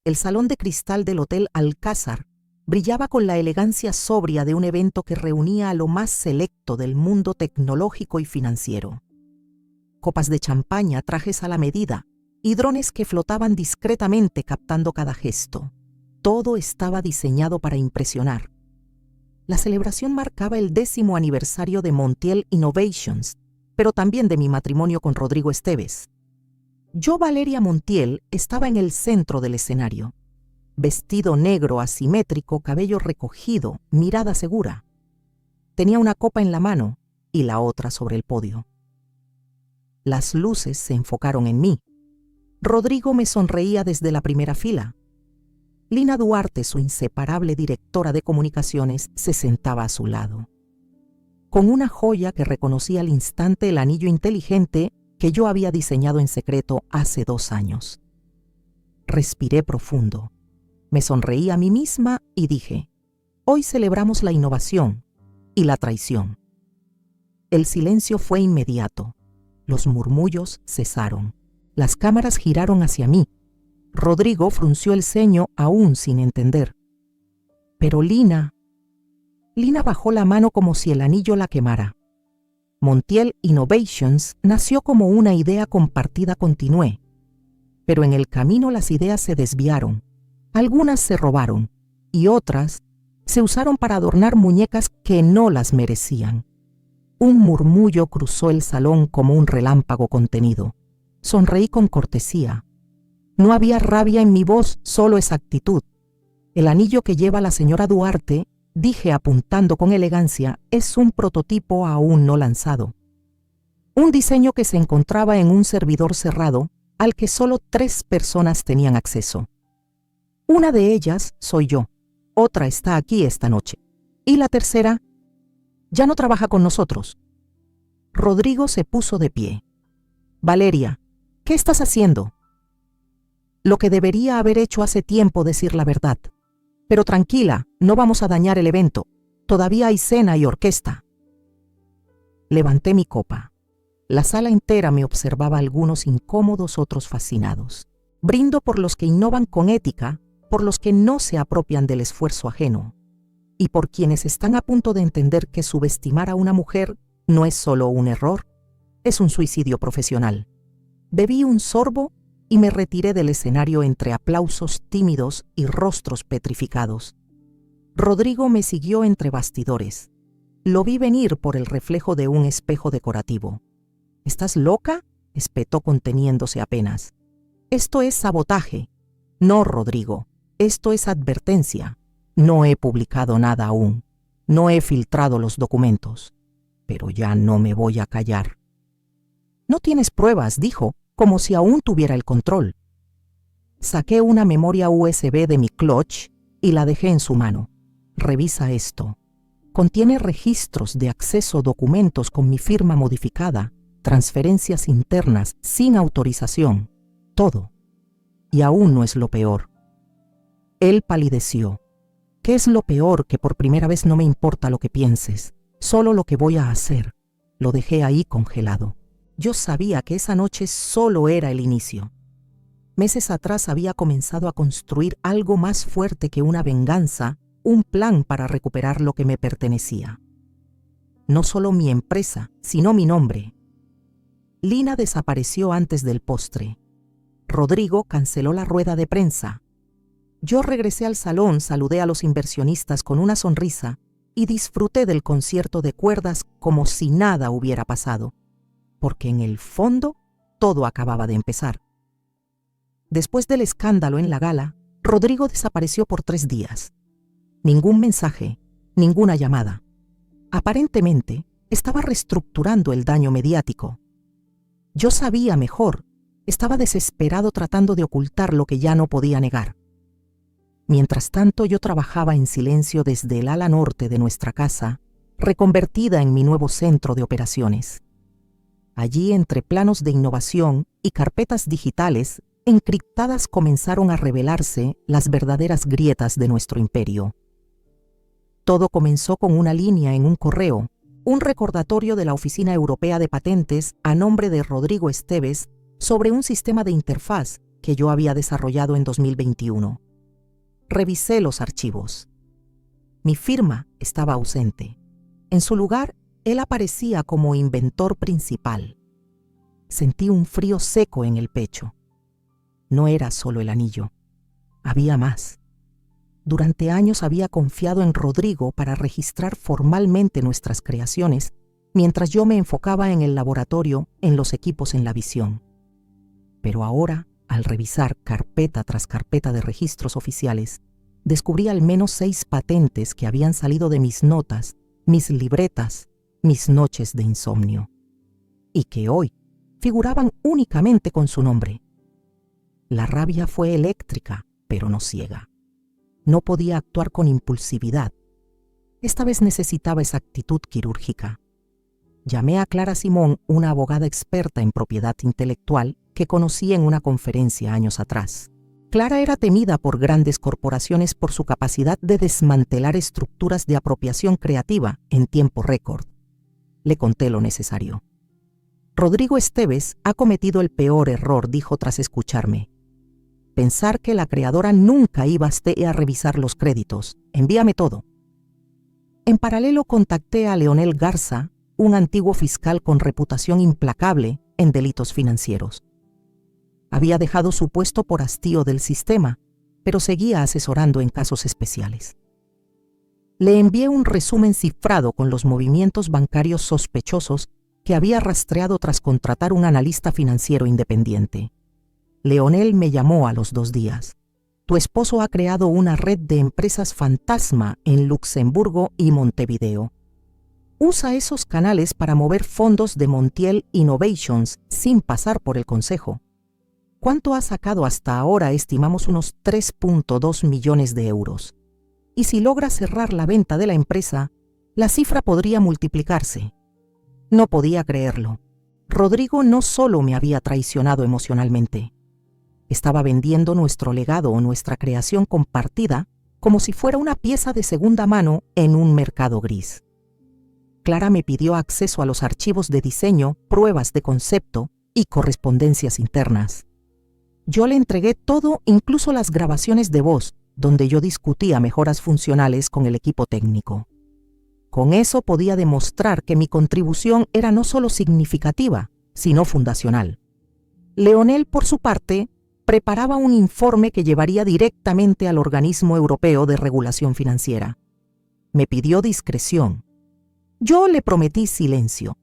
El salón de cristal del Hotel Alcázar brillaba con la elegancia sobria de un evento que reunía a lo más selecto del mundo tecnológico y financiero. Copas de champaña, trajes a la medida y drones que flotaban discretamente captando cada gesto. Todo estaba diseñado para impresionar. La celebración marcaba el 10º aniversario de Montiel Innovations, pero también de mi matrimonio con Rodrigo Esteves. Yo, Valeria Montiel, estaba en el centro del escenario. Vestido negro asimétrico, cabello recogido, mirada segura. Tenía una copa en la mano y la otra sobre el podio. Las luces se enfocaron en mí. Rodrigo me sonreía desde la primera fila. Lina Duarte, su inseparable directora de comunicaciones, se sentaba a su lado. Con una joya que reconocí al instante, el anillo inteligente que yo había diseñado en secreto hace 2 años. Respiré profundo. Me sonreí a mí misma y dije, hoy celebramos la innovación y la traición. El silencio fue inmediato. Los murmullos cesaron. Las cámaras giraron hacia mí. Rodrigo frunció el ceño aún sin entender. Pero Lina bajó la mano como si el anillo la quemara. Montiel Innovations nació como una idea compartida, continué. Pero en el camino las ideas se desviaron. Algunas se robaron y otras se usaron para adornar muñecas que no las merecían. Un murmullo cruzó el salón como un relámpago contenido. Sonreí con cortesía. No había rabia en mi voz, solo exactitud. El anillo que lleva la señora Duarte, dije apuntando con elegancia, es un prototipo aún no lanzado. Un diseño que se encontraba en un servidor cerrado al que solo 3 personas tenían acceso. Una de ellas soy yo, otra está aquí esta noche, y la tercera ya no trabaja con nosotros. Rodrigo se puso de pie. Valeria, ¿qué estás haciendo? Lo que debería haber hecho hace tiempo, decir la verdad. Pero tranquila, no vamos a dañar el evento. Todavía hay cena y orquesta. Levanté mi copa. La sala entera me observaba, algunos incómodos, otros fascinados. Brindo por los que innovan con ética, por los que no se apropian del esfuerzo ajeno, y por quienes están a punto de entender que subestimar a una mujer no es solo un error, es un suicidio profesional. Bebí un sorbo y me retiré del escenario entre aplausos tímidos y rostros petrificados. Rodrigo me siguió entre bastidores. Lo vi venir por el reflejo de un espejo decorativo. ¿Estás loca?, espetó conteniéndose apenas. Esto es sabotaje. No, Rodrigo, esto es advertencia. No he publicado nada aún. No he filtrado los documentos. Pero ya no me voy a callar. No tienes pruebas, dijo, como si aún tuviera el control. Saqué una memoria USB de mi clutch y la dejé en su mano. Revisa esto. Contiene registros de acceso, documentos con mi firma modificada, transferencias internas sin autorización, todo. Y aún no es lo peor. Él palideció. ¿Qué es lo peor? Que por primera vez no me importa lo que pienses, solo lo que voy a hacer. Lo dejé ahí congelado. Yo sabía que esa noche solo era el inicio. Meses atrás había comenzado a construir algo más fuerte que una venganza, un plan para recuperar lo que me pertenecía. No solo mi empresa, sino mi nombre. Lina desapareció antes del postre. Rodrigo canceló la rueda de prensa. Yo regresé al salón, saludé a los inversionistas con una sonrisa y disfruté del concierto de cuerdas como si nada hubiera pasado, porque en el fondo todo acababa de empezar. Después del escándalo en la gala, Rodrigo desapareció por 3 días. Ningún mensaje, ninguna llamada. Aparentemente, estaba reestructurando el daño mediático. Yo sabía mejor, estaba desesperado tratando de ocultar lo que ya no podía negar. Mientras tanto, yo trabajaba en silencio desde el ala norte de nuestra casa, reconvertida en mi nuevo centro de operaciones. Allí, entre planos de innovación y carpetas digitales encriptadas, comenzaron a revelarse las verdaderas grietas de nuestro imperio. Todo comenzó con una línea en un correo, un recordatorio de la Oficina Europea de Patentes a nombre de Rodrigo Esteves sobre un sistema de interfaz que yo había desarrollado en 2021. Revisé los archivos. Mi firma estaba ausente. En su lugar, él aparecía como inventor principal. Sentí un frío seco en el pecho. No era solo el anillo. Había más. Durante años había confiado en Rodrigo para registrar formalmente nuestras creaciones, mientras yo me enfocaba en el laboratorio, en los equipos en la visión. Pero ahora, al revisar carpeta tras carpeta de registros oficiales, descubrí al menos 6 patentes que habían salido de mis notas, mis libretas, mis noches de insomnio, y que hoy figuraban únicamente con su nombre. La rabia fue eléctrica, pero no ciega. No podía actuar con impulsividad. Esta vez necesitaba exactitud quirúrgica. Llamé a Clara Simón, una abogada experta en propiedad intelectual que conocí en una conferencia años atrás. Clara era temida por grandes corporaciones por su capacidad de desmantelar estructuras de apropiación creativa en tiempo récord. Le conté lo necesario. Rodrigo Esteves ha cometido el peor error, dijo tras escucharme. Pensar que la creadora nunca iba a revisar los créditos. Envíame todo. En paralelo contacté a Leonel Garza, un antiguo fiscal con reputación implacable en delitos financieros. Había dejado su puesto por hastío del sistema, pero seguía asesorando en casos especiales. Le envié un resumen cifrado con los movimientos bancarios sospechosos que había rastreado tras contratar un analista financiero independiente. Leonel me llamó a los 2 días. Tu esposo ha creado una red de empresas fantasma en Luxemburgo y Montevideo. Usa esos canales para mover fondos de Montiel Innovations sin pasar por el consejo. ¿Cuánto ha sacado hasta ahora? Estimamos unos 3.2 millones de euros. Y si logra cerrar la venta de la empresa, la cifra podría multiplicarse. No podía creerlo. Rodrigo no solo me había traicionado emocionalmente. Estaba vendiendo nuestro legado o nuestra creación compartida como si fuera una pieza de segunda mano en un mercado gris. Clara me pidió acceso a los archivos de diseño, pruebas de concepto y correspondencias internas. Yo le entregué todo, incluso las grabaciones de voz, donde yo discutía mejoras funcionales con el equipo técnico. Con eso podía demostrar que mi contribución era no solo significativa, sino fundacional. Leonel, por su parte, preparaba un informe que llevaría directamente al Organismo Europeo de Regulación Financiera. Me pidió discreción. Yo le prometí silencio,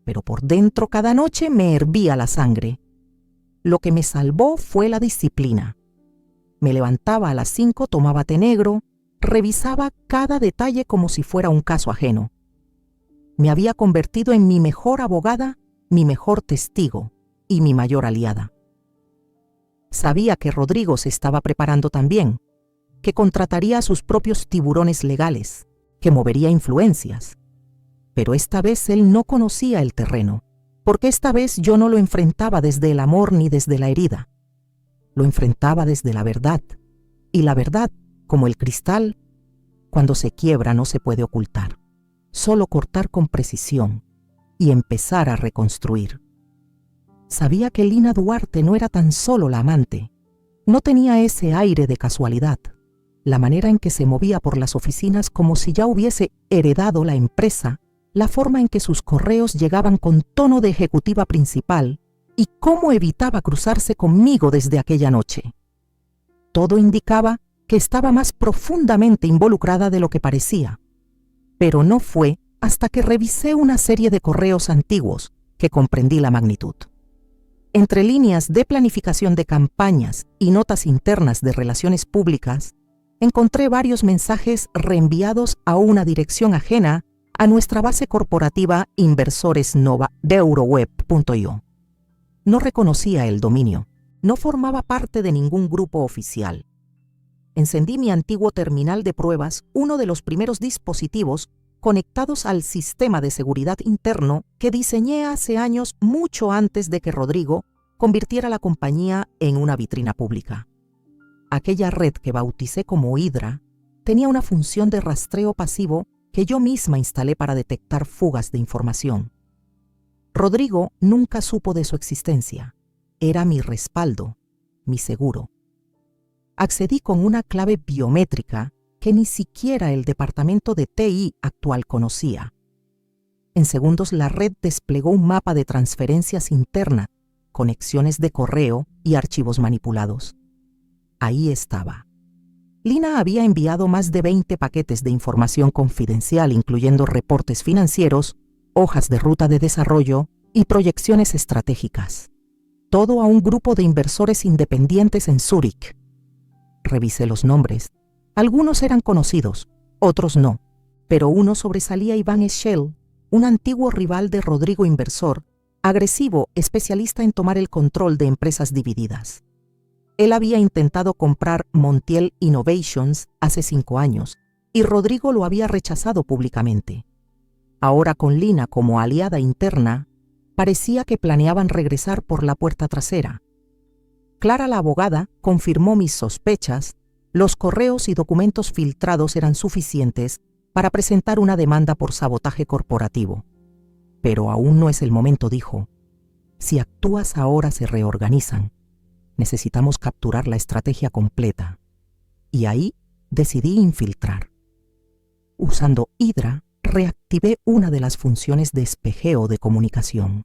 pero por dentro cada noche me hervía la sangre. Lo que me salvó fue la disciplina. Me levantaba a las 5, tomaba té negro, revisaba cada detalle como si fuera un caso ajeno. Me había convertido en mi mejor abogada, mi mejor testigo y mi mayor aliada. Sabía que Rodrigo se estaba preparando también, que contrataría a sus propios tiburones legales, que movería influencias. Pero esta vez él no conocía el terreno, porque esta vez yo no lo enfrentaba desde el amor ni desde la herida. Lo enfrentaba desde la verdad, y la verdad, como el cristal, cuando se quiebra no se puede ocultar, solo cortar con precisión y empezar a reconstruir. Sabía que Lina Duarte no era tan solo la amante, no tenía ese aire de casualidad, la manera en que se movía por las oficinas como si ya hubiese heredado la empresa, la forma en que sus correos llegaban con tono de ejecutiva principal y cómo evitaba cruzarse conmigo desde aquella noche. Todo indicaba que estaba más profundamente involucrada de lo que parecía, pero no fue hasta que revisé una serie de correos antiguos que comprendí la magnitud. Entre líneas de planificación de campañas y notas internas de relaciones públicas, encontré varios mensajes reenviados a una dirección ajena a nuestra base corporativa Inversores Nova de Euroweb.io. No reconocía el dominio, no formaba parte de ningún grupo oficial. Encendí mi antiguo terminal de pruebas, uno de los primeros dispositivos conectados al sistema de seguridad interno que diseñé hace años, mucho antes de que Rodrigo convirtiera la compañía en una vitrina pública. Aquella red que bauticé como Hydra tenía una función de rastreo pasivo que yo misma instalé para detectar fugas de información. Rodrigo nunca supo de su existencia. Era mi respaldo, mi seguro. Accedí con una clave biométrica que ni siquiera el departamento de TI actual conocía. En segundos la red desplegó un mapa de transferencias internas, conexiones de correo y archivos manipulados. Ahí estaba. Lina había enviado más de 20 paquetes de información confidencial, incluyendo reportes financieros, hojas de ruta de desarrollo y proyecciones estratégicas. Todo a un grupo de inversores independientes en Zúrich. Revisé los nombres. Algunos eran conocidos, otros no, pero uno sobresalía: Iván Eschel, un antiguo rival de Rodrigo Inversor, agresivo, especialista en tomar el control de empresas divididas. Él había intentado comprar Montiel Innovations hace 5 años y Rodrigo lo había rechazado públicamente. Ahora, con Lina como aliada interna, parecía que planeaban regresar por la puerta trasera. Clara, la abogada, confirmó mis sospechas. Los correos y documentos filtrados eran suficientes para presentar una demanda por sabotaje corporativo. Pero aún no es el momento, dijo. Si actúas ahora se reorganizan. Necesitamos capturar la estrategia completa. Y ahí decidí infiltrar. Usando Hydra, reactivé una de las funciones de espejeo de comunicación.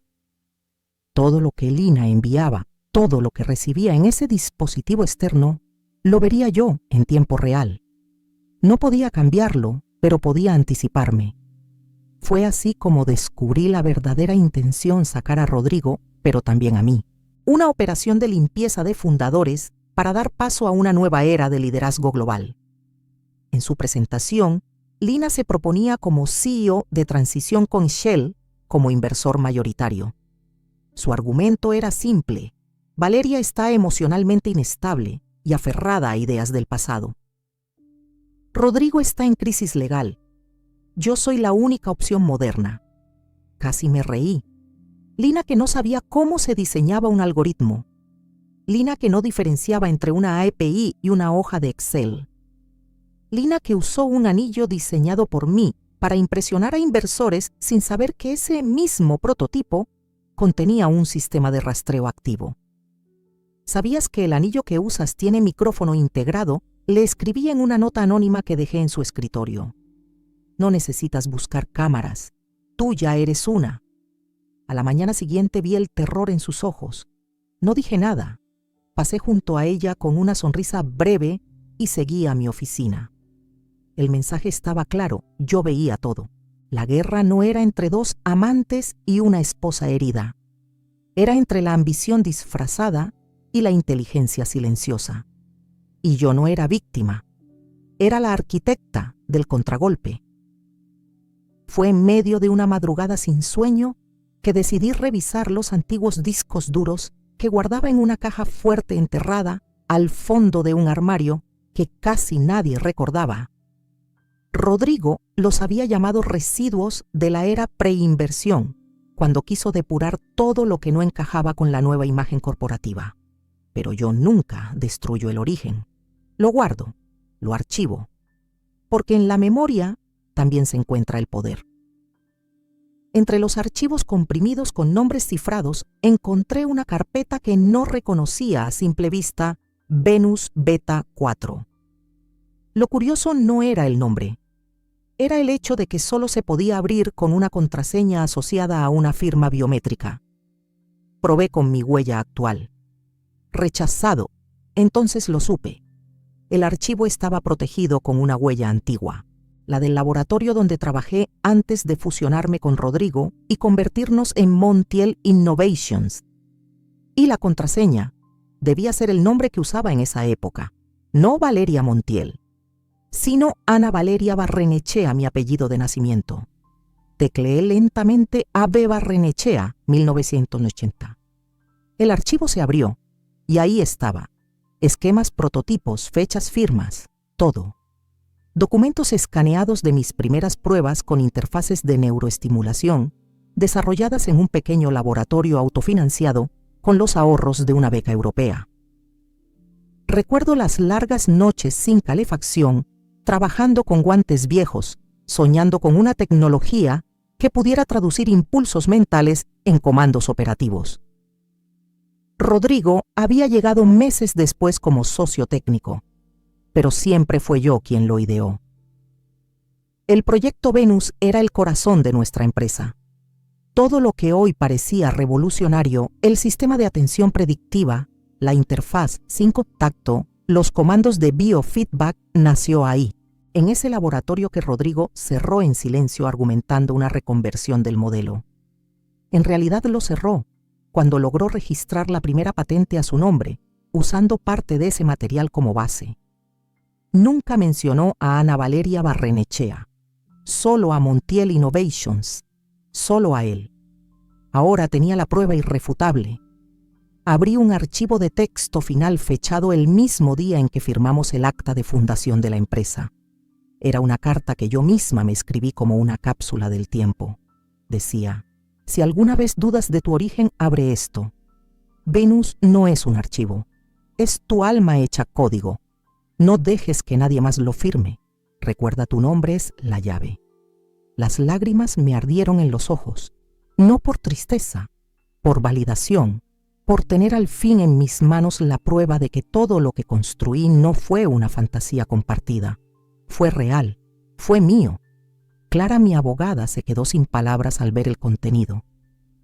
Todo lo que Lina enviaba, todo lo que recibía en ese dispositivo externo, lo vería yo en tiempo real. No podía cambiarlo, pero podía anticiparme. Fue así como descubrí la verdadera intención: sacar a Rodrigo, pero también a mí. Una operación de limpieza de fundadores para dar paso a una nueva era de liderazgo global. En su presentación, Lina se proponía como CEO de transición con Shell como inversor mayoritario. Su argumento era simple: Valeria está emocionalmente inestable y aferrada a ideas del pasado. Rodrigo está en crisis legal. Yo soy la única opción moderna. Casi me reí. Lina, que no sabía cómo se diseñaba un algoritmo. Lina, que no diferenciaba entre una API y una hoja de Excel. Lina, que usó un anillo diseñado por mí para impresionar a inversores sin saber que ese mismo prototipo contenía un sistema de rastreo activo. ¿Sabías que el anillo que usas tiene micrófono integrado? Le escribí en una nota anónima que dejé en su escritorio. No necesitas buscar cámaras. Tú ya eres una. A la mañana siguiente vi el terror en sus ojos. No dije nada. Pasé junto a ella con una sonrisa breve y seguí a mi oficina. El mensaje estaba claro. Yo veía todo. La guerra no era entre 2 amantes y una esposa herida. Era entre la ambición disfrazada y la inteligencia silenciosa. Y yo no era víctima. Era la arquitecta del contragolpe. Fue en medio de una madrugada sin sueño que decidí revisar los antiguos discos duros que guardaba en una caja fuerte enterrada al fondo de un armario que casi nadie recordaba. Rodrigo los había llamado residuos de la era preinversión, cuando quiso depurar todo lo que no encajaba con la nueva imagen corporativa. Pero yo nunca destruyo el origen. Lo guardo, lo archivo, porque en la memoria también se encuentra el poder. Entre los archivos comprimidos con nombres cifrados, encontré una carpeta que no reconocía a simple vista: Venus Beta 4. Lo curioso no era el nombre, era el hecho de que solo se podía abrir con una contraseña asociada a una firma biométrica. Probé con mi huella actual. Rechazado. Entonces lo supe. El archivo estaba protegido con una huella antigua, la del laboratorio donde trabajé antes de fusionarme con Rodrigo y convertirnos en Montiel Innovations. Y la contraseña debía ser el nombre que usaba en esa época, no Valeria Montiel, sino Ana Valeria Barrenechea, mi apellido de nacimiento. Tecleé lentamente AB Barrenechea, 1980. El archivo se abrió y ahí estaba. Esquemas, prototipos, fechas, firmas, todo. Documentos escaneados de mis primeras pruebas con interfaces de neuroestimulación, desarrolladas en un pequeño laboratorio autofinanciado con los ahorros de una beca europea. Recuerdo las largas noches sin calefacción, trabajando con guantes viejos, soñando con una tecnología que pudiera traducir impulsos mentales en comandos operativos. Rodrigo había llegado meses después como socio técnico, pero siempre fue yo quien lo ideó. El proyecto Venus era el corazón de nuestra empresa. Todo lo que hoy parecía revolucionario, el sistema de atención predictiva, la interfaz sin contacto, los comandos de biofeedback, nació ahí, en ese laboratorio que Rodrigo cerró en silencio argumentando una reconversión del modelo. En realidad lo cerró cuando logró registrar la primera patente a su nombre, usando parte de ese material como base. Nunca mencionó a Ana Valeria Barrenechea, solo a Montiel Innovations, solo a él. Ahora tenía la prueba irrefutable. Abrí un archivo de texto final fechado el mismo día en que firmamos el acta de fundación de la empresa. Era una carta que yo misma me escribí como una cápsula del tiempo. Decía: si alguna vez dudas de tu origen, abre esto. Venus no es un archivo, es tu alma hecha código. No dejes que nadie más lo firme. Recuerda, tu nombre es la llave. Las lágrimas me ardieron en los ojos, no por tristeza, por validación, por tener al fin en mis manos la prueba de que todo lo que construí no fue una fantasía compartida. Fue real, fue mío. Clara, mi abogada, se quedó sin palabras al ver el contenido.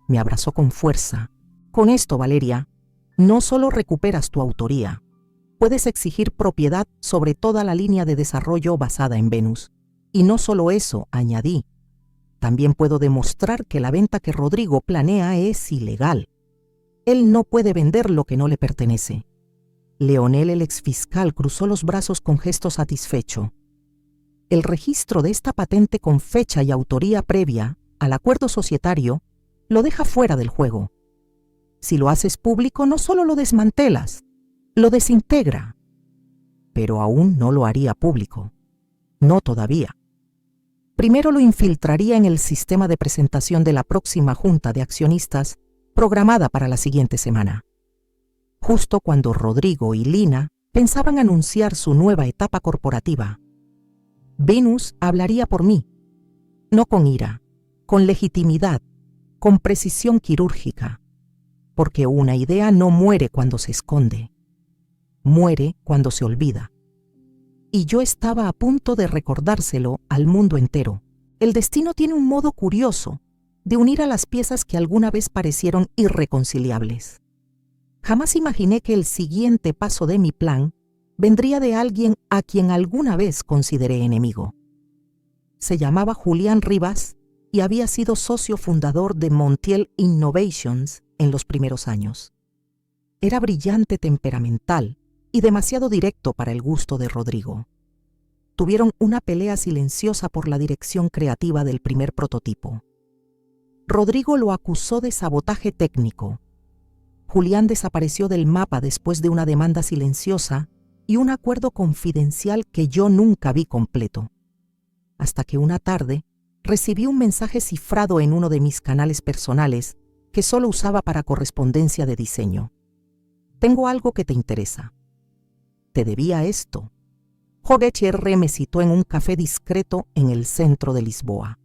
Me abrazó con fuerza. Con esto, Valeria, no solo recuperas tu autoría, puedes exigir propiedad sobre toda la línea de desarrollo basada en Venus. Y no solo eso, añadí, también puedo demostrar que la venta que Rodrigo planea es ilegal. Él no puede vender lo que no le pertenece. Leonel, el exfiscal, cruzó los brazos con gesto satisfecho. El registro de esta patente con fecha y autoría previa al acuerdo societario lo deja fuera del juego. Si lo haces público, no solo lo desmantelas, lo desintegra. Pero aún no lo haría público. No todavía. Primero lo infiltraría en el sistema de presentación de la próxima junta de accionistas programada para la siguiente semana. Justo cuando Rodrigo y Lina pensaban anunciar su nueva etapa corporativa. Venus hablaría por mí, no con ira, con legitimidad, con precisión quirúrgica, porque una idea no muere cuando se esconde, muere cuando se olvida. Y yo estaba a punto de recordárselo al mundo entero. El destino tiene un modo curioso de unir a las piezas que alguna vez parecieron irreconciliables. Jamás imaginé que el siguiente paso de mi plan vendría de alguien a quien alguna vez consideré enemigo. Se llamaba Julián Rivas y había sido socio fundador de Montiel Innovations en los primeros años. Era brillante, temperamental y demasiado directo para el gusto de Rodrigo. Tuvieron una pelea silenciosa por la dirección creativa del primer prototipo. Rodrigo lo acusó de sabotaje técnico. Julián desapareció del mapa después de una demanda silenciosa y un acuerdo confidencial que yo nunca vi completo. Hasta que una tarde recibí un mensaje cifrado en uno de mis canales personales que solo usaba para correspondencia de diseño. Tengo algo que te interesa. Te debía esto. Jorge HR me citó en un café discreto en el centro de Lisboa.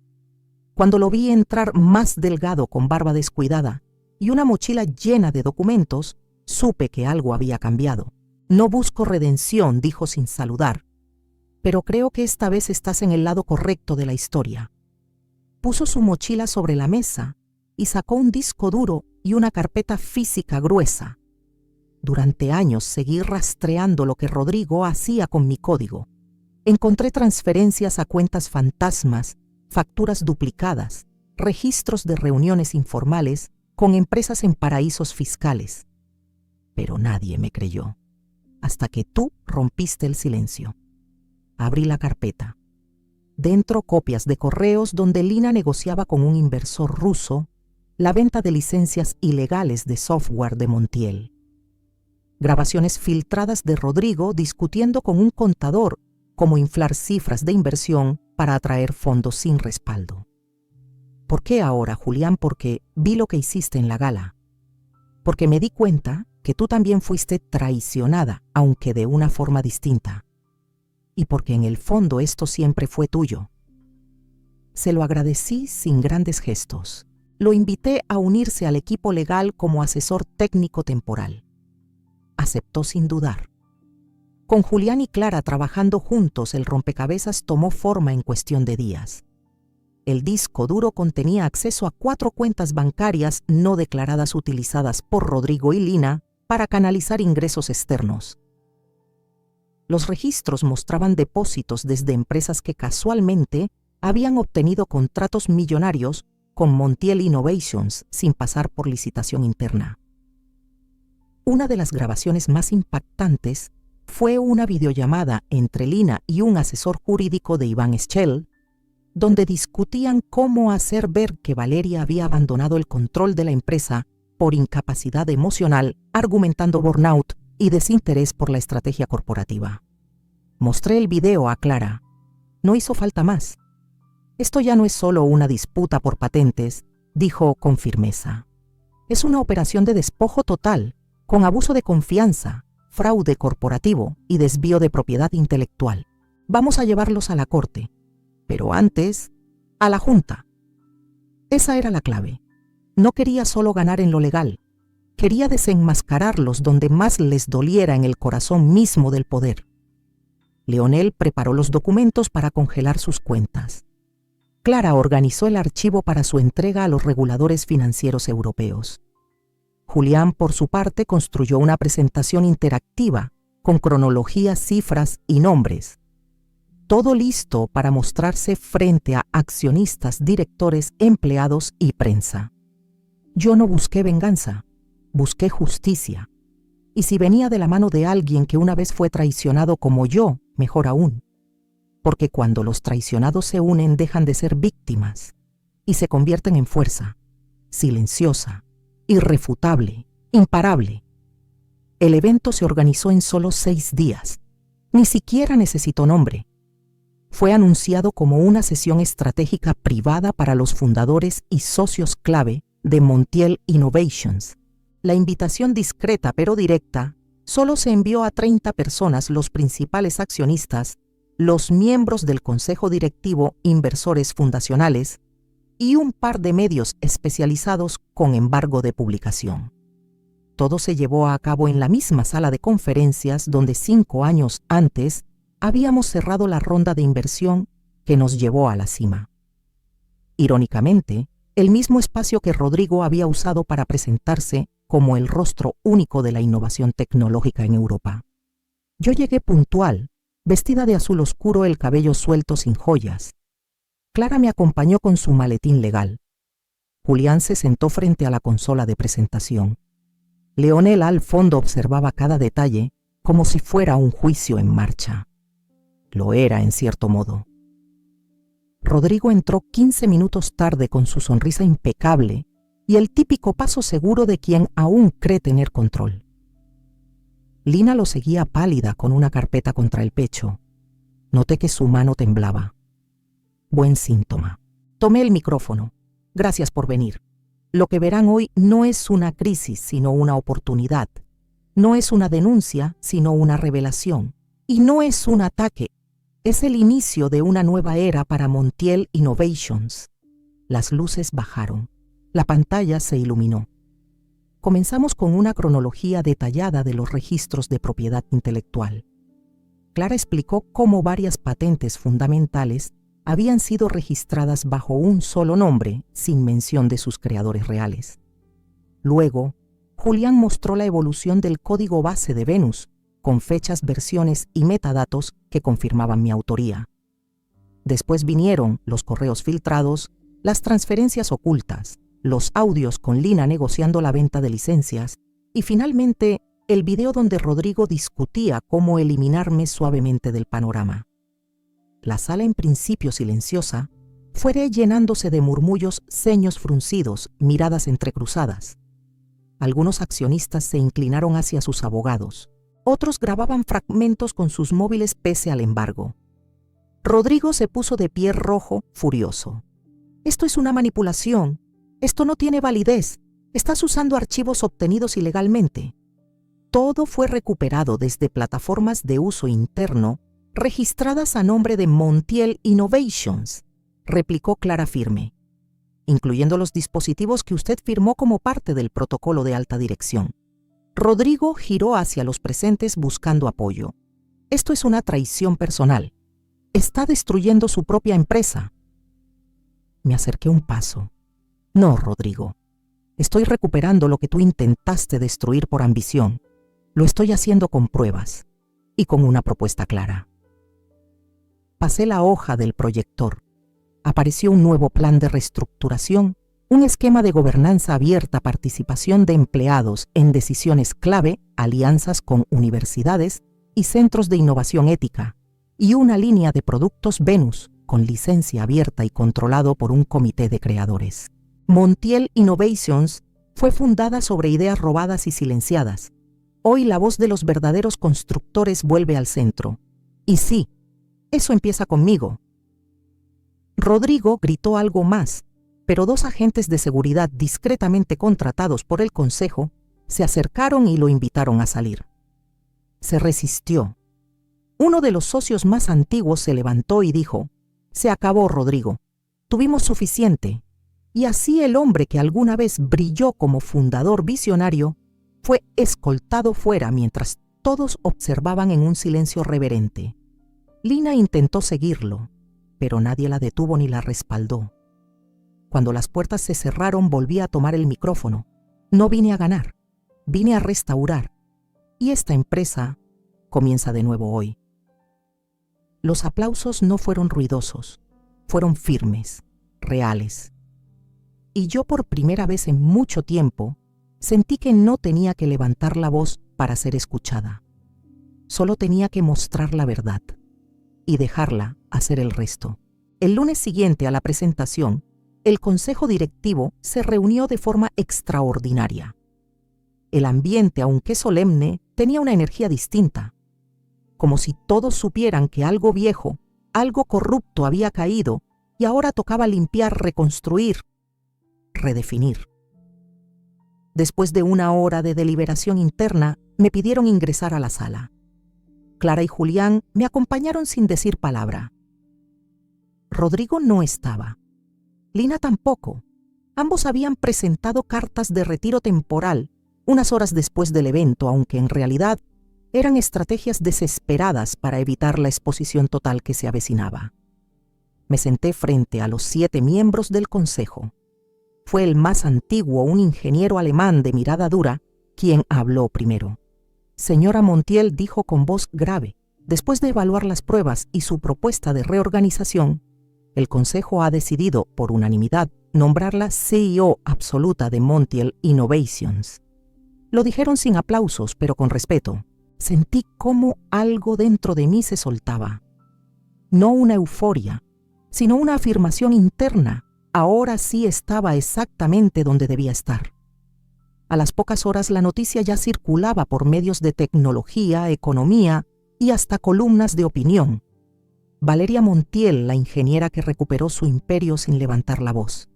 Cuando lo vi entrar más delgado con barba descuidada y una mochila llena de documentos, supe que algo había cambiado. No busco redención, dijo sin saludar, pero creo que esta vez estás en el lado correcto de la historia. Puso su mochila sobre la mesa y sacó un disco duro y una carpeta física gruesa. Durante años seguí rastreando lo que Rodrigo hacía con mi código. Encontré transferencias a cuentas fantasmas, facturas duplicadas, registros de reuniones informales con empresas en paraísos fiscales. Pero nadie me creyó, hasta que tú rompiste el silencio. Abrí la carpeta. Dentro, copias de correos donde Lina negociaba con un inversor ruso la venta de licencias ilegales de software de Montiel. Grabaciones filtradas de Rodrigo discutiendo con un contador cómo inflar cifras de inversión para atraer fondos sin respaldo. ¿Por qué ahora, Julián? Porque vi lo que hiciste en la gala. Porque me di cuenta que tú también fuiste traicionada, aunque de una forma distinta. Y porque en el fondo esto siempre fue tuyo. Se lo agradecí sin grandes gestos. lo invité a unirse al equipo legal como asesor técnico temporal. Aceptó sin dudar. Con Julián y Clara trabajando juntos, el rompecabezas tomó forma en cuestión de días. El disco duro contenía acceso a 4 cuentas bancarias no declaradas utilizadas por Rodrigo y Lina para canalizar ingresos externos. Los registros mostraban depósitos desde empresas que casualmente habían obtenido contratos millonarios con Montiel Innovations sin pasar por licitación interna. Una de las grabaciones más impactantes fue una videollamada entre Lina y un asesor jurídico de Iván Schell, donde discutían cómo hacer ver que Valeria había abandonado el control de la empresa por incapacidad emocional, argumentando burnout y desinterés por la estrategia corporativa. Mostré el video a Clara. No hizo falta más. Esto ya no es solo una disputa por patentes, dijo con firmeza. Es una operación de despojo total, con abuso de confianza, fraude corporativo y desvío de propiedad intelectual. Vamos a llevarlos a la corte. Pero antes, a la Junta. Esa era la clave. No quería solo ganar en lo legal, quería desenmascararlos donde más les doliera, en el corazón mismo del poder. Leonel preparó los documentos para congelar sus cuentas. Clara organizó el archivo para su entrega a los reguladores financieros europeos. Julián, por su parte, construyó una presentación interactiva con cronología, cifras y nombres. Todo listo para mostrarse frente a accionistas, directores, empleados y prensa. Yo no busqué venganza, busqué justicia. Y si venía de la mano de alguien que una vez fue traicionado como yo, mejor aún. Porque cuando los traicionados se unen, dejan de ser víctimas y se convierten en fuerza, silenciosa, irrefutable, imparable. El evento se organizó en solo 6 días. Ni siquiera necesitó nombre. Fue anunciado como una sesión estratégica privada para los fundadores y socios clave de Montiel Innovations. La invitación discreta pero directa solo se envió a 30 personas, los principales accionistas, los miembros del consejo directivo, inversores fundacionales y un par de medios especializados con embargo de publicación. Todo se llevó a cabo en la misma sala de conferencias donde 5 años antes habíamos cerrado la ronda de inversión que nos llevó a la cima. Irónicamente, el mismo espacio que Rodrigo había usado para presentarse como el rostro único de la innovación tecnológica en Europa. Yo llegué puntual, vestida de azul oscuro, el cabello suelto sin joyas. Clara me acompañó con su maletín legal. Julián se sentó frente a la consola de presentación. Leonel al fondo observaba cada detalle como si fuera un juicio en marcha. Lo era, en cierto modo. Rodrigo entró 15 minutos tarde con su sonrisa impecable y el típico paso seguro de quien aún cree tener control. Lina lo seguía pálida con una carpeta contra el pecho. Noté que su mano temblaba. Buen síntoma. Tomé el micrófono. Gracias por venir. Lo que verán hoy no es una crisis, sino una oportunidad. No es una denuncia, sino una revelación. Y no es un ataque. Es el inicio de una nueva era para Montiel Innovations. Las luces bajaron. La pantalla se iluminó. Comenzamos con una cronología detallada de los registros de propiedad intelectual. Clara explicó cómo varias patentes fundamentales habían sido registradas bajo un solo nombre, sin mención de sus creadores reales. Luego, Julián mostró la evolución del código base de Venus, con fechas, versiones y metadatos que confirmaban mi autoría. Después vinieron los correos filtrados, las transferencias ocultas, los audios con Lina negociando la venta de licencias y finalmente el video donde Rodrigo discutía cómo eliminarme suavemente del panorama. La sala, en principio silenciosa, fue llenándose de murmullos, ceños fruncidos, miradas entrecruzadas. Algunos accionistas se inclinaron hacia sus abogados. Otros grababan fragmentos con sus móviles pese al embargo. Rodrigo se puso de pie rojo, furioso. Esto es una manipulación. Esto no tiene validez. Estás usando archivos obtenidos ilegalmente. Todo fue recuperado desde plataformas de uso interno registradas a nombre de Montiel Innovations, replicó Clara firme. incluyendo los dispositivos que usted firmó como parte del protocolo de alta dirección. Rodrigo giró hacia los presentes buscando apoyo. Esto es una traición personal. Está destruyendo su propia empresa. Me acerqué un paso. No, Rodrigo. Estoy recuperando lo que tú intentaste destruir por ambición. Lo estoy haciendo con pruebas y con una propuesta clara. Pasé la hoja del proyector. Apareció un nuevo plan de reestructuración, un esquema de gobernanza abierta, participación de empleados en decisiones clave, alianzas con universidades y centros de innovación ética, y una línea de productos Venus con licencia abierta y controlado por un comité de creadores. Montiel Innovations fue fundada sobre ideas robadas y silenciadas. Hoy la voz de los verdaderos constructores vuelve al centro. Y sí, eso empieza conmigo. Rodrigo gritó algo más, pero 2 agentes de seguridad discretamente contratados por el consejo se acercaron y lo invitaron a salir. Se resistió. Uno de los socios más antiguos se levantó y dijo: «Se acabó, Rodrigo. Tuvimos suficiente». Y así el hombre que alguna vez brilló como fundador visionario fue escoltado fuera mientras todos observaban en un silencio reverente. Lina intentó seguirlo, pero nadie la detuvo ni la respaldó. Cuando las puertas se cerraron, volví a tomar el micrófono. No vine a ganar, vine a restaurar. Y esta empresa comienza de nuevo hoy. Los aplausos no fueron ruidosos, fueron firmes, reales. Y yo por primera vez en mucho tiempo sentí que no tenía que levantar la voz para ser escuchada. Solo tenía que mostrar la verdad y dejarla hacer el resto. El lunes siguiente a la presentación, el consejo directivo se reunió de forma extraordinaria. El ambiente, aunque solemne, tenía una energía distinta, como si todos supieran que algo viejo, algo corrupto había caído y ahora tocaba limpiar, reconstruir, redefinir. Después de 1 hora de deliberación interna, me pidieron ingresar a la sala. Clara y Julián me acompañaron sin decir palabra. Rodrigo no estaba. Lina tampoco. Ambos habían presentado cartas de retiro temporal unas horas después del evento, aunque en realidad eran estrategias desesperadas para evitar la exposición total que se avecinaba. Me senté frente a los 7 miembros del consejo. Fue el más antiguo, un ingeniero alemán de mirada dura, quien habló primero. Señora Montiel, dijo con voz grave, después de evaluar las pruebas y su propuesta de reorganización, el consejo ha decidido, por unanimidad, nombrarla CEO absoluta de Montiel Innovations. Lo dijeron sin aplausos, pero con respeto. Sentí cómo algo dentro de mí se soltaba. No una euforia, sino una afirmación interna. Ahora sí estaba exactamente donde debía estar. A las pocas horas la noticia ya circulaba por medios de tecnología, economía y hasta columnas de opinión. Valeria Montiel, la ingeniera que recuperó su imperio sin levantar la voz.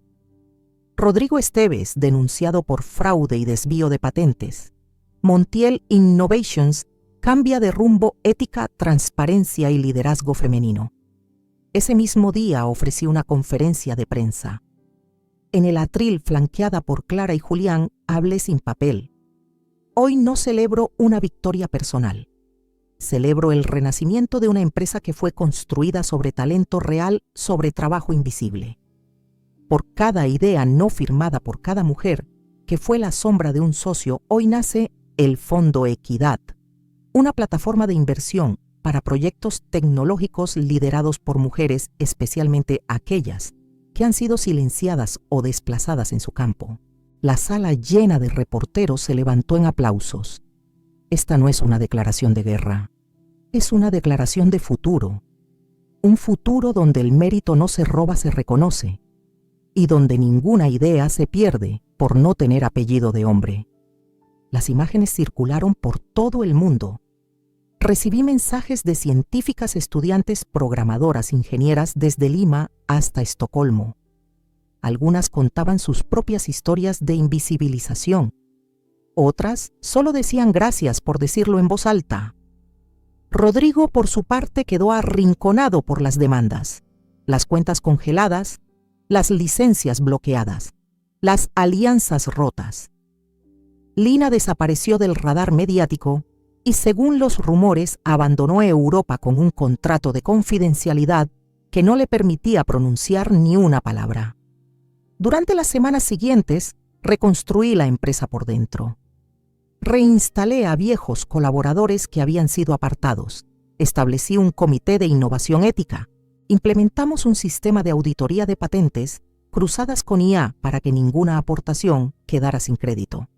Rodrigo Esteves, denunciado por fraude y desvío de patentes. Montiel Innovations cambia de rumbo, ética, transparencia y liderazgo femenino. Ese mismo día ofrecí una conferencia de prensa. En el atril, flanqueada por Clara y Julián, hablé sin papel. Hoy no celebro una victoria personal. Celebro el renacimiento de una empresa que fue construida sobre talento real, sobre trabajo invisible. Por cada idea no firmada por cada mujer, que fue la sombra de un socio, hoy nace el Fondo Equidad, una plataforma de inversión para proyectos tecnológicos liderados por mujeres, especialmente aquellas que han sido silenciadas o desplazadas en su campo. La sala llena de reporteros se levantó en aplausos. Esta no es una declaración de guerra, es una declaración de futuro. Un futuro donde el mérito no se roba, se reconoce, y donde ninguna idea se pierde por no tener apellido de hombre. Las imágenes circularon por todo el mundo. Recibí mensajes de científicas, estudiantes, programadoras, ingenieras desde Lima hasta Estocolmo. Algunas contaban sus propias historias de invisibilización. Otras solo decían gracias por decirlo en voz alta. Rodrigo, por su parte, quedó arrinconado por las demandas, las cuentas congeladas las licencias bloqueadas, las alianzas rotas. Lina desapareció del radar mediático y, según los rumores, abandonó Europa con un contrato de confidencialidad que no le permitía pronunciar ni una palabra. Durante las semanas siguientes, reconstruí la empresa por dentro. Reinstalé a viejos colaboradores que habían sido apartados. Establecí un comité de innovación ética. Implementamos un sistema de auditoría de patentes cruzadas con IA para que ninguna aportación quedara sin crédito.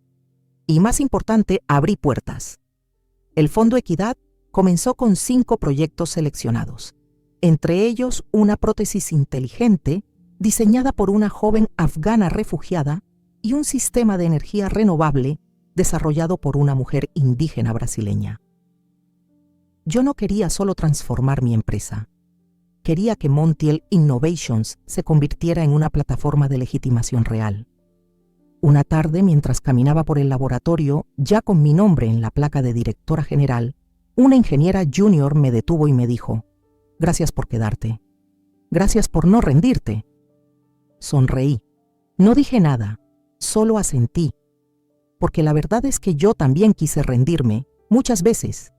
Y más importante, abrí puertas. El Fondo Equidad comenzó con 5 proyectos seleccionados, entre ellos una prótesis inteligente diseñada por una joven afgana refugiada y un sistema de energía renovable desarrollado por una mujer indígena brasileña. Yo no quería solo transformar mi empresa. Quería que Montiel Innovations se convirtiera en una plataforma de legitimación real. Una tarde, mientras caminaba por el laboratorio, ya con mi nombre en la placa de directora general, una ingeniera junior me detuvo y me dijo: «Gracias por quedarte. Gracias por no rendirte». Sonreí. No dije nada, solo asentí, porque la verdad es que yo también quise rendirme, muchas veces,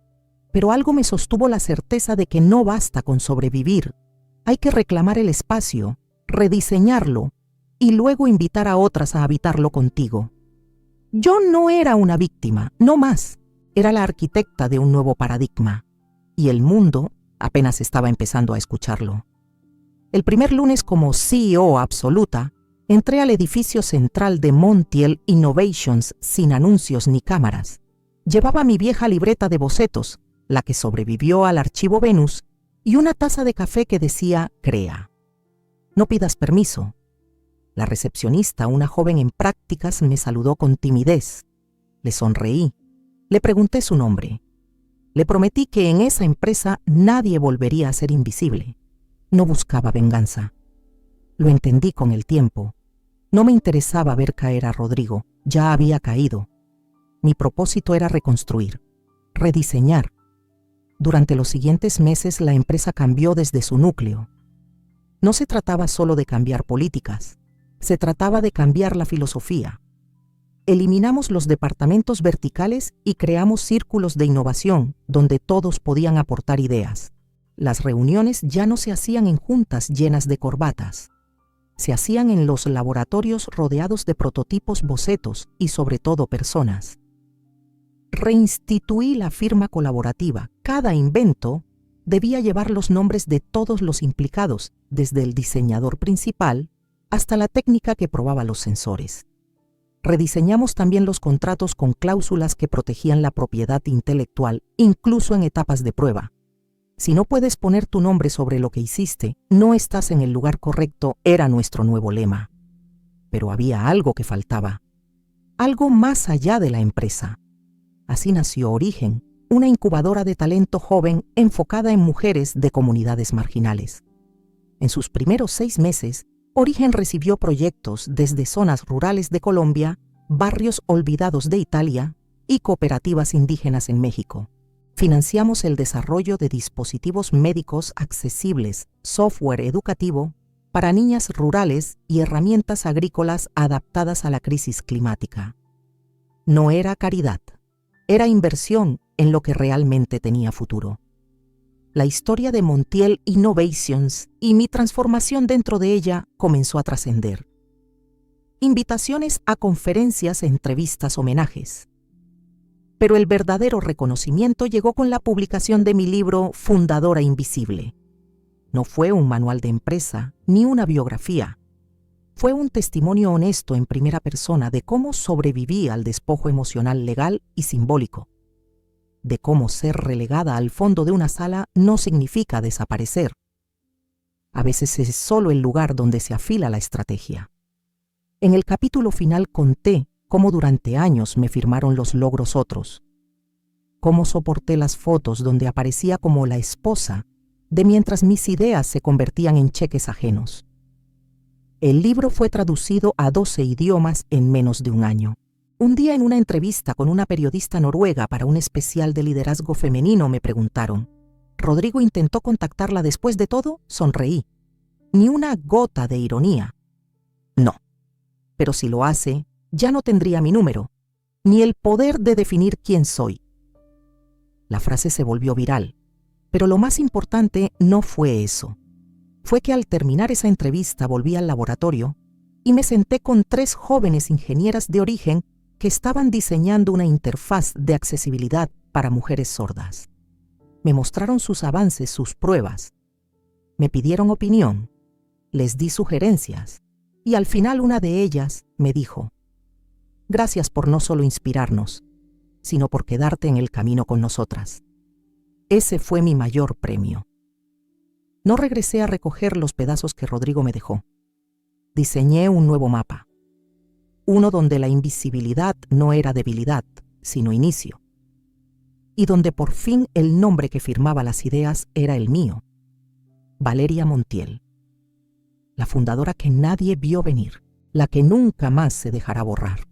pero algo me sostuvo la certeza de que no basta con sobrevivir. Hay que reclamar el espacio, rediseñarlo y luego invitar a otras a habitarlo contigo. Yo no era una víctima, no más. Era la arquitecta de un nuevo paradigma, y el mundo apenas estaba empezando a escucharlo. El primer lunes como CEO absoluta, entré al edificio central de Montiel Innovations sin anuncios ni cámaras. Llevaba mi vieja libreta de bocetos, la que sobrevivió al archivo Venus, y una taza de café que decía «Crea». No pidas permiso. La recepcionista, una joven en prácticas, me saludó con timidez. Le sonreí. Le pregunté su nombre. Le prometí que en esa empresa nadie volvería a ser invisible. No buscaba venganza. Lo entendí con el tiempo. No me interesaba ver caer a Rodrigo. Ya había caído. Mi propósito era reconstruir, rediseñar. Durante los siguientes meses la empresa cambió desde su núcleo. No se trataba solo de cambiar políticas. Se trataba de cambiar la filosofía. Eliminamos los departamentos verticales y creamos círculos de innovación donde todos podían aportar ideas. Las reuniones ya no se hacían en juntas llenas de corbatas. Se hacían en los laboratorios rodeados de prototipos, bocetos y sobre todo personas. Reinstituí la firma colaborativa. Cada invento debía llevar los nombres de todos los implicados, desde el diseñador principal hasta la técnica que probaba los sensores. Rediseñamos también los contratos con cláusulas que protegían la propiedad intelectual, incluso en etapas de prueba. Si no puedes poner tu nombre sobre lo que hiciste, no estás en el lugar correcto, era nuestro nuevo lema. Pero había algo que faltaba. Algo más allá de la empresa. Así nació Origen, una incubadora de talento joven enfocada en mujeres de comunidades marginales. En sus primeros 6 meses, Origen recibió proyectos desde zonas rurales de Colombia, barrios olvidados de Italia y cooperativas indígenas en México. Financiamos el desarrollo de dispositivos médicos accesibles, software educativo para niñas rurales y herramientas agrícolas adaptadas a la crisis climática. No era caridad, era inversión en lo que realmente tenía futuro. La historia de Montiel Innovations y mi transformación dentro de ella comenzó a trascender. Invitaciones a conferencias, entrevistas, homenajes. Pero el verdadero reconocimiento llegó con la publicación de mi libro Fundadora Invisible. No fue un manual de empresa ni una biografía. Fue un testimonio honesto en primera persona de cómo sobreviví al despojo emocional legal y simbólico. De cómo ser relegada al fondo de una sala no significa desaparecer. A veces es solo el lugar donde se afila la estrategia. En el capítulo final conté cómo durante años me firmaron los logros otros. Cómo soporté las fotos donde aparecía como la esposa de mientras mis ideas se convertían en cheques ajenos. El libro fue traducido a 12 idiomas en menos de un año. Un día en una entrevista con una periodista noruega para un especial de liderazgo femenino me preguntaron, ¿Rodrigo intentó contactarla después de todo? Sonreí. Ni una gota de ironía, No. Pero si lo hace, ya no tendría mi número, ni el poder de definir quién soy. La frase se volvió viral, pero lo más importante no fue eso. Fue que al terminar esa entrevista volví al laboratorio y me senté con 3 jóvenes ingenieras de origen que estaban diseñando una interfaz de accesibilidad para mujeres sordas. Me mostraron sus avances, sus pruebas. Me pidieron opinión, les di sugerencias y al final una de ellas me dijo: gracias por no solo inspirarnos, sino por quedarte en el camino con nosotras. Ese fue mi mayor premio. No regresé a recoger los pedazos que Rodrigo me dejó. Diseñé un nuevo mapa. Uno donde la invisibilidad no era debilidad, sino inicio. Y donde por fin el nombre que firmaba las ideas era el mío: Valeria Montiel. La fundadora que nadie vio venir, la que nunca más se dejará borrar.